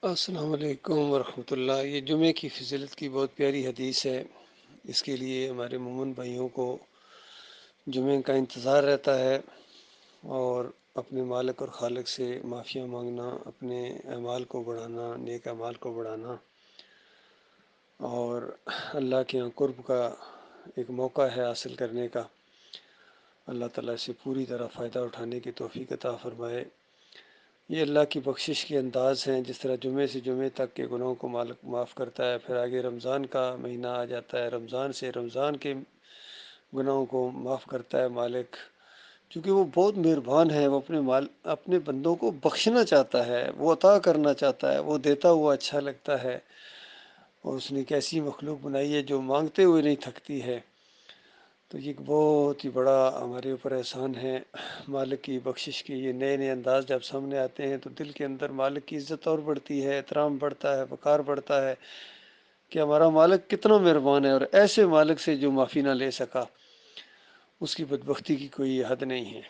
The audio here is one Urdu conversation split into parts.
السلام علیکم ورحمۃ اللہ۔ یہ جمعے کی فضیلت کی بہت پیاری حدیث ہے۔ اس کے لیے ہمارے مومن بھائیوں کو جمعے کا انتظار رہتا ہے، اور اپنے مالک اور خالق سے معافیاں مانگنا، اپنے اعمال کو بڑھانا، نیک اعمال کو بڑھانا، اور اللہ کے یہاں قرب کا ایک موقع ہے حاصل کرنے کا۔ اللہ تعالیٰ سے پوری طرح فائدہ اٹھانے کی توفیق عطا فرمائے۔ یہ اللہ کی بخشش کے انداز ہیں، جس طرح جمعے سے جمعے تک کے گناہوں کو مالک معاف کرتا ہے، پھر آگے رمضان کا مہینہ آ جاتا ہے، رمضان سے رمضان کے گناہوں کو معاف کرتا ہے مالک، کیونکہ وہ بہت مہربان ہے۔ وہ اپنے بندوں کو بخشنا چاہتا ہے، وہ عطا کرنا چاہتا ہے، وہ دیتا ہوا اچھا لگتا ہے، اور اس نے ایک ایسی مخلوق بنائی ہے جو مانگتے ہوئے نہیں تھکتی ہے۔ تو یہ ایک بہت ہی بڑا ہمارے اوپر احسان ہے مالک کی بخشش کی۔ یہ نئے نئے انداز جب سامنے آتے ہیں تو دل کے اندر مالک کی عزت اور بڑھتی ہے، احترام بڑھتا ہے، وقار بڑھتا ہے کہ ہمارا مالک کتنا مہربان ہے، اور ایسے مالک سے جو معافی نہ لے سکا اس کی بدبختی کی کوئی حد نہیں ہے۔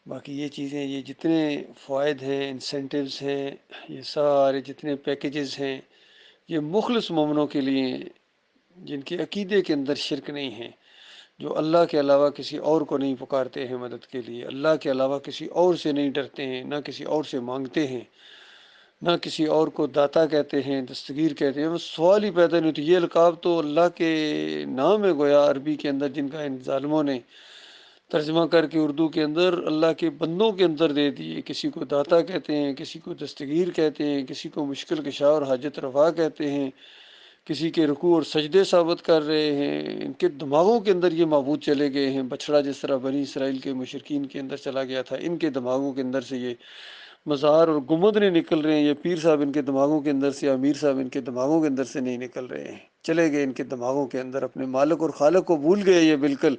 باقی یہ چیزیں، یہ جتنے فوائد ہیں، انسینٹیوز ہیں، یہ سارے جتنے پیکیجز ہیں، یہ مخلص مومنوں کے لیے ہیں، جن کے عقیدے کے اندر شرک نہیں ہے، جو اللہ کے علاوہ کسی اور کو نہیں پکارتے ہیں مدد کے لیے، اللہ کے علاوہ کسی اور سے نہیں ڈرتے ہیں، نہ کسی اور سے مانگتے ہیں، نہ کسی اور کو داتا کہتے ہیں، دستگیر کہتے ہیں۔ وہ سوال ہی پیدا نہیں ہوتی۔ یہ القاب تو اللہ کے نام ہے گویا عربی کے اندر، جن کا ان ظالموں نے ترجمہ کر کے اردو کے اندر اللہ کے بندوں کے اندر دے دیے۔ کسی کو داتا کہتے ہیں، کسی کو دستگیر کہتے ہیں، کسی کو مشکل کشا اور حاجت رفا کہتے ہیں، کسی کے رکوع اور سجدے ثابت کر رہے ہیں۔ ان کے دماغوں کے اندر یہ معبود چلے گئے ہیں، بچڑا جس طرح بنی اسرائیل کے مشرکین کے اندر چلا گیا تھا، ان کے دماغوں کے اندر سے یہ مزار اور گنبد نہیں نکل رہے ہیں۔ یہ پیر صاحب ان کے دماغوں کے اندر سے، امیر صاحب ان کے دماغوں کے اندر سے نہیں نکل رہے ہیں، چلے گئے ان کے دماغوں کے اندر۔ اپنے مالک اور خالق کو بھول گئے یہ بالکل،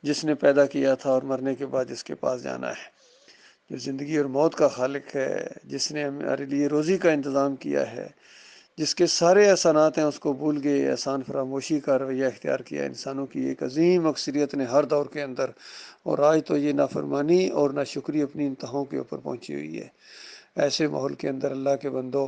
جس نے پیدا کیا تھا اور مرنے کے بعد اس کے پاس جانا ہے، جو زندگی اور موت کا خالق ہے، جس نے ہمارے لیے روزی کا انتظام کیا ہے، جس کے سارے احسانات ہیں، اس کو بھول گئے۔ احسان فراموشی کا رویہ اختیار کیا انسانوں کی ایک عظیم اکثریت نے ہر دور کے اندر، اور آج تو یہ نافرمانی اور ناشکری اپنی انتہاؤں کے اوپر پہنچی ہوئی ہے۔ ایسے ماحول کے اندر اللہ کے بندو،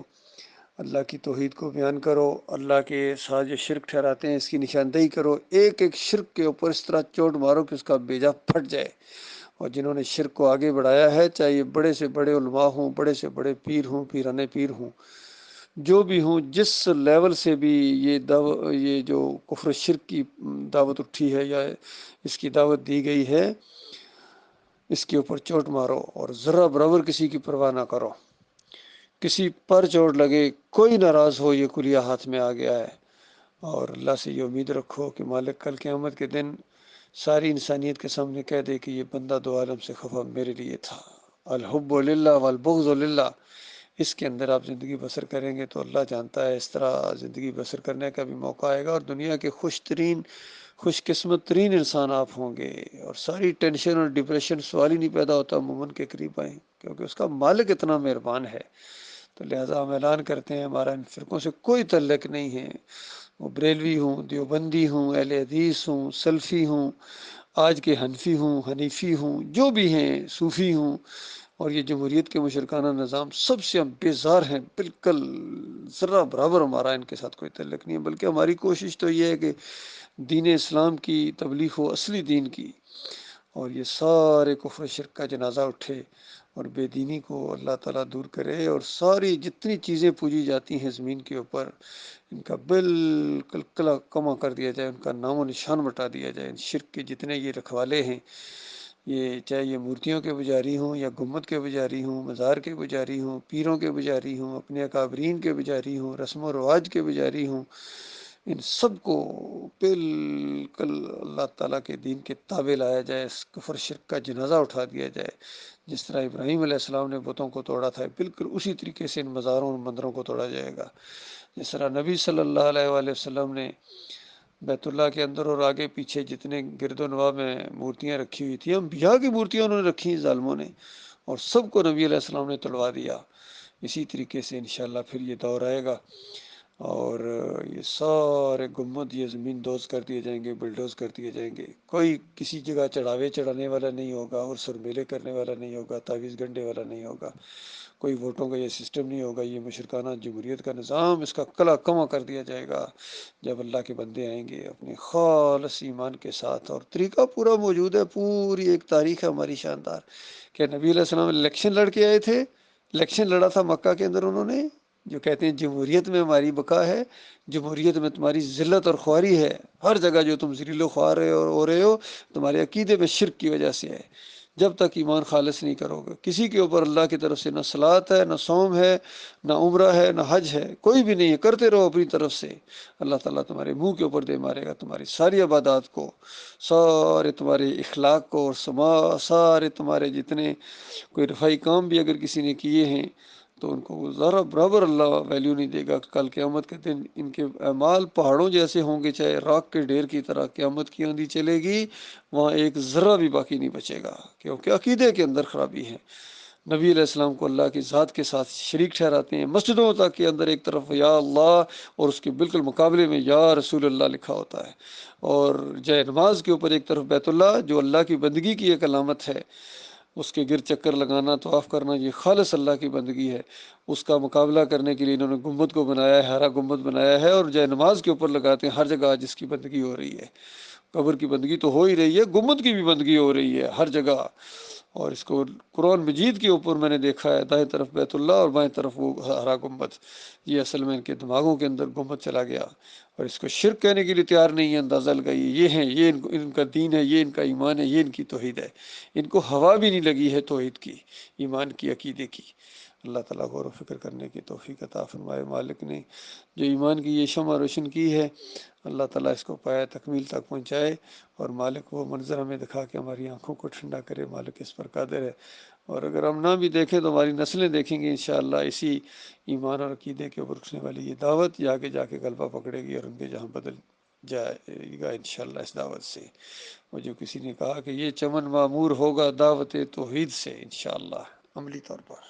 اللہ کی توحید کو بیان کرو، اللہ کے ساتھ جو شرک ٹھہراتے ہیں اس کی نشاندہی کرو، ایک ایک شرک کے اوپر اس طرح چوٹ مارو کہ اس کا بیجا پھٹ جائے۔ اور جنہوں نے شرک کو آگے بڑھایا ہے، چاہے یہ بڑے سے بڑے علماء ہوں، بڑے سے بڑے پیر ہوں، پیرانے پیر ہوں، جو بھی ہوں، جس لیول سے بھی یہ جو کفر و شرک کی دعوت اٹھی ہے یا اس کی دعوت دی گئی ہے، اس کے اوپر چوٹ مارو، اور ذرہ برابر کسی کی پرواہ نہ کرو۔ کسی پر چوٹ لگے، کوئی ناراض ہو، یہ کلیہ ہاتھ میں آ گیا ہے، اور اللہ سے یہ امید رکھو کہ مالک کل قیامت کے دن ساری انسانیت کے سامنے کہہ دے کہ یہ بندہ دو عالم سے خفا میرے لیے تھا۔ الحب للہ والبغض للہ، اس کے اندر آپ زندگی بسر کریں گے تو اللہ جانتا ہے اس طرح زندگی بسر کرنے کا بھی موقع آئے گا، اور دنیا کے خوش قسمت ترین انسان آپ ہوں گے، اور ساری ٹینشن اور ڈپریشن سوال ہی نہیں پیدا ہوتا مومن کے قریب آئیں، کیونکہ اس کا مالک اتنا مہربان ہے۔ تو لہٰذا ہم اعلان کرتے ہیں ہمارا ان فرقوں سے کوئی تعلق نہیں ہے، وہ بریلوی ہوں، دیوبندی ہوں، اہل حدیث ہوں، سلفی ہوں، آج کے حنفی ہوں، حنیفی ہوں، جو بھی ہیں، صوفی ہوں، اور یہ جمہوریت کے مشرکانہ نظام، سب سے ہم بیزار ہیں بالکل۔ ذرہ برابر ہمارا ان کے ساتھ کوئی تعلق نہیں ہے، بلکہ ہماری کوشش تو یہ ہے کہ دین اسلام کی تبلیغ ہو، اصلی دین کی، اور یہ سارے کفر شرک کا جنازہ اٹھے، اور بے دینی کو اللہ تعالیٰ دور کرے، اور ساری جتنی چیزیں پوجی جاتی ہیں زمین کے اوپر، ان کا بالکل کلا کما کر دیا جائے، ان کا نام و نشان مٹا دیا جائے۔ ان شرک کے جتنے یہ رکھوالے ہیں، یہ چاہے یہ مورتیوں کے پجاری ہوں، یا گنبد کے پجاری ہوں، مزار کے پجاری ہوں، پیروں کے پجاری ہوں، اپنے اکابرین کے پجاری ہوں، رسم و رواج کے پجاری ہوں، ان سب کو بالکل اللہ تعالیٰ کے دین کے تابع لایا جائے، اس کفر شرک کا جنازہ اٹھا دیا جائے۔ جس طرح ابراہیم علیہ السلام نے بتوں کو توڑا تھا، بالکل اسی طریقے سے ان مزاروں اور مندروں کو توڑا جائے گا۔ جس طرح نبی صلی اللہ علیہ وآلہ وسلم نے بیت اللہ کے اندر اور آگے پیچھے جتنے گرد و نواح میں مورتیاں رکھی ہوئی تھیں، انبیاء کی مورتیاں انہوں نے رکھی ظالموں نے، اور سب کو نبی علیہ السلام نے تلوا دیا۔ اسی طریقے سے انشاءاللہ پھر یہ دور آئے گا، اور یہ سارے گنبد یہ زمین دوز کر دیے جائیں گے، بلڈوز کر دیے جائیں گے۔ کوئی کسی جگہ چڑھاوے چڑھانے والا نہیں ہوگا، اور سر میلے کرنے والا نہیں ہوگا، تعویذ گنڈے والا نہیں ہوگا، کوئی ووٹوں کا یہ سسٹم نہیں ہوگا، یہ مشرکانہ جمہوریت کا نظام، اس کا کلا کما کر دیا جائے گا جب اللہ کے بندے آئیں گے اپنے خالص ایمان کے ساتھ۔ اور طریقہ پورا موجود ہے، پوری ایک تاریخ ہے ہماری شاندار کہ نبی علیہ السلام الیکشن لڑ کے آئے تھے، الیکشن لڑا تھا مکہ کے اندر انہوں نے، جو کہتے ہیں جمہوریت میں ہماری بقا ہے، جمہوریت میں تمہاری ذلت اور خواری ہے، ہر جگہ جو تم ذلیل و خوار ہو رہے ہو تمہارے عقیدے میں شرک کی وجہ سے ہے۔ جب تک ایمان خالص نہیں کرو گے، کسی کے اوپر اللہ کی طرف سے نہ صلاۃ ہے، نہ صوم ہے، نہ عمرہ ہے، نہ حج ہے، کوئی بھی نہیں ہے، کرتے رہو اپنی طرف سے، اللہ تعالیٰ تمہارے منہ کے اوپر دے مارے گا تمہاری ساری عبادات کو، سارے تمہارے اخلاق کو، اور سارے تمہارے جتنے کوئی رفائی کام بھی اگر کسی نے کیے ہیں تو ان کو ذرا برابر اللہ ویلیو نہیں دے گا۔ کل قیامت کے دن ان کے اعمال پہاڑوں جیسے ہوں گے، چاہے راک کے ڈھیر کی طرح، قیامت کی آندھی چلے گی وہاں ایک ذرہ بھی باقی نہیں بچے گا، کیونکہ عقیدے کے اندر خرابی ہے۔ نبی علیہ السلام کو اللہ کی ذات کے ساتھ شریک ٹھہراتے ہیں، مسجدوں تک کے اندر ایک طرف یا اللہ اور اس کے بالکل مقابلے میں یا رسول اللہ لکھا ہوتا ہے، اور جے نماز کے اوپر ایک طرف بیت اللہ جو اللہ کی بندگی کی ایک علامت ہے، اس کے گرد چکر لگانا، طواف کرنا، یہ خالص اللہ کی بندگی ہے۔ اس کا مقابلہ کرنے کے لیے انہوں نے گنبد کو بنایا ہے، ہرا گنبد بنایا ہے، اور جے نماز کے اوپر لگاتے ہیں ہر جگہ جس کی بندگی ہو رہی ہے۔ قبر کی بندگی تو ہو ہی رہی ہے، گنبد کی بھی بندگی ہو رہی ہے ہر جگہ۔ اور اس کو قرآن مجید کے اوپر میں نے دیکھا ہے، دائیں طرف بیت اللہ اور بائیں طرف وہ ہرا گنبد، یہ اصل میں ان کے دماغوں کے اندر گنبد چلا گیا، اور اس کو شرک کہنے کے لیے تیار نہیں ہے، اندازہ لگائیے، یہ ہیں، یہ ان کا دین ہے، یہ ان کا ایمان ہے، یہ ان کی توحید ہے، ان کو ہوا بھی نہیں لگی ہے توحید کی، ایمان کی، عقیدے کی۔ اللہ تعالیٰ غور و فکر کرنے کی توفیق عطا فرمائے۔ مالک نے جو ایمان کی یہ شمع روشن کی ہے، اللہ تعالیٰ اس کو پایا تکمیل تک پہنچائے، اور مالک وہ منظر ہمیں دکھا کے ہماری آنکھوں کو ٹھنڈا کرے، مالک اس پر قادر ہے۔ اور اگر ہم نہ بھی دیکھیں تو ہماری نسلیں دیکھیں گی انشاءاللہ اسی ایمان اور عقیدے کے اوپر اٹھنے والی یہ دعوت، یہ آگے جا کے غلبہ پکڑے گی اور ان کے جہاں بدل جائے گا انشاءاللہ اس دعوت سے۔ اور جو کسی نے کہا کہ یہ چمن معمور ہوگا دعوت توحید سے، انشاءاللہ عملی طور پر۔